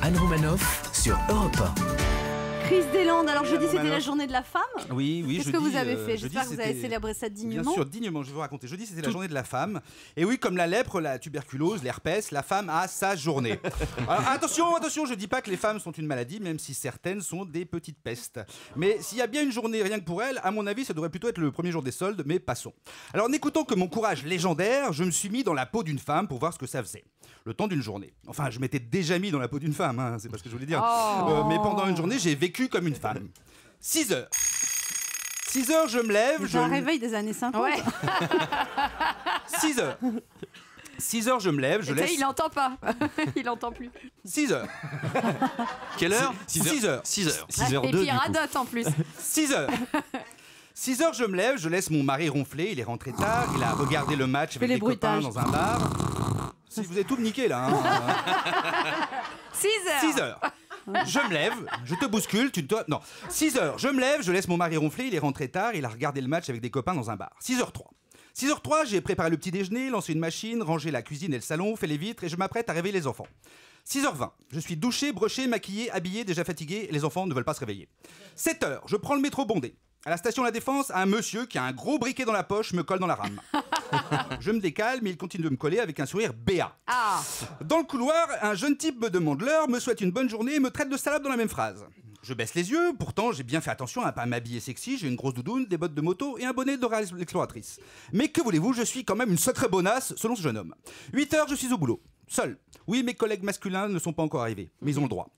Anne Romanoff sur Europe 1. Chris Deslandes, alors jeudi c'était la journée de la femme. Oui, Qu'est-ce que vous avez fait? J'espère que vous avez célébré ça dignement. Bien sûr, dignement, je vais vous raconter. Jeudi c'était la journée de la femme. Et oui, comme la lèpre, la tuberculose, l'herpès, la femme a sa journée. Alors attention, je dis pas que les femmes sont une maladie, même si certaines sont des petites pestes. Mais s'il y a bien une journée rien que pour elles, à mon avis, ça devrait plutôt être le premier jour des soldes, mais passons. Alors n'écoutant que mon courage légendaire, je me suis mis dans la peau d'une femme pour voir ce que ça faisait. Le temps d'une journée. Enfin, je m'étais déjà mis dans la peau d'une femme, hein, c'est pas ce que je voulais dire. Mais pendant une journée, j'ai vécu comme une femme. 6 heures. 6 heures, je me lève. J'ai un réveil des années 50. Ouais. 6 heures. 6 heures, je me lève, je laisse. Il entend pas. Il entend plus. 6 heures. Quelle heure? 6 heures. 6 heures. 6 heures Et 2 puis il radote en plus. 6 heures. 6 heures, je me lève, je laisse mon mari ronfler, il est rentré tard, il a regardé le match avec des copains dans un bar. Si vous avez tout niqué là. 6 heures. 6 heures. Je me lève, je te bouscule, tu te... Non. 6 heures, je me lève, je laisse mon mari ronfler, il est rentré tard, il a regardé le match avec des copains dans un bar. 6h03. 6h03, j'ai préparé le petit déjeuner, lancé une machine, rangé la cuisine et le salon, fait les vitres et je m'apprête à réveiller les enfants. 6h20, je suis douché, broché, maquillé, habillé, déjà fatigué et les enfants ne veulent pas se réveiller. 7h, je prends le métro bondé. À la station La Défense, un monsieur qui a un gros briquet dans la poche me colle dans la rame. Je me décale, mais il continue de me coller avec un sourire béat. Ah. Dans le couloir, un jeune type me demande l'heure, me souhaite une bonne journée et me traite de salope dans la même phrase. Je baisse les yeux, pourtant j'ai bien fait attention à ne pas m'habiller sexy, j'ai une grosse doudoune, des bottes de moto et un bonnet de l'exploratrice. Mais que voulez-vous, je suis quand même une sacrée bonasse, selon ce jeune homme. 8 heures, je suis au boulot. Seul. Oui, mes collègues masculins ne sont pas encore arrivés, mais ils ont le droit.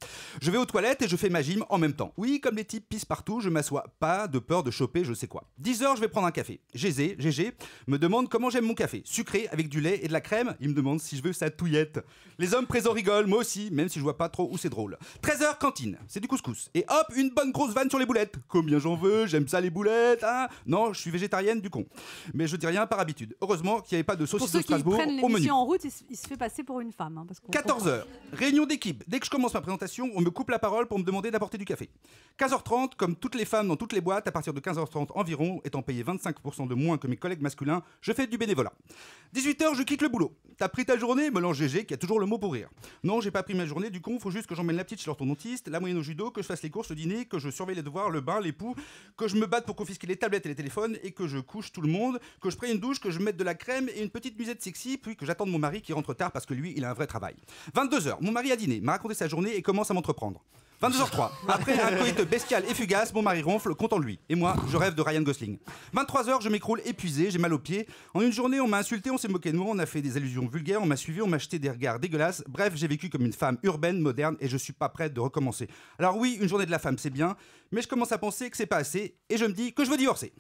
Je vais aux toilettes et je fais ma gym en même temps. Oui, comme les types pissent partout, je m'assois pas de peur de choper je sais quoi. 10 heures, je vais prendre un café. GG me demande comment j'aime mon café. Sucré, avec du lait et de la crème. Il me demande si je veux sa touillette. Les hommes présents rigolent, moi aussi, même si je vois pas trop où c'est drôle. 13 heures, cantine. C'est du couscous. Et hop, une bonne grosse vanne sur les boulettes. Combien j'en veux, j'aime ça les boulettes, hein. Non, je suis végétarienne du con. Mais je dis rien par habitude. Heureusement qu'il n'y avait pas de saucisse de Strasbourg pour ceux qui au prennent menu. l'émission en route, il se fait passer pour une femme. Hein, parce qu'on 14h, réunion d'équipe. Dès que je commence ma présentation, on me coupe la parole pour me demander d'apporter du café. 15h30, comme toutes les femmes dans toutes les boîtes, à partir de 15h30 environ, étant payé 25% de moins que mes collègues masculins, je fais du bénévolat. 18h, je quitte le boulot. T'as pris ta journée? Me lance GG qui a toujours le mot pour rire. Non, j'ai pas pris ma journée, du con, faut juste que j'emmène la petite chez l'orthodontiste, la moyenne au judo, que je fasse les courses, le dîner, que je surveille les devoirs, le bain, l'époux, que je me batte pour confisquer les tablettes et les téléphones et que je couche tout le monde, que je prenne une douche, que je mette de la crème et une petite musette sexy, puis que j'attende mon mari qui rentre tard parce que lui, il a un vrai travail. 22h, mon mari a dîné, m'a raconté sa journée et commence à m'entreprendre. 22h03, après un coït bestial et fugace, mon mari ronfle, content de lui. Et moi, je rêve de Ryan Gosling. 23h, je m'écroule épuisé, j'ai mal aux pieds. En une journée, on m'a insulté, on s'est moqué de moi, on a fait des allusions vulgaires, on m'a suivi, on m'a jeté des regards dégueulasses. Bref, j'ai vécu comme une femme urbaine, moderne, et je suis pas prête de recommencer. Alors oui, une journée de la femme, c'est bien, mais je commence à penser que c'est pas assez, et je me dis que je veux divorcer.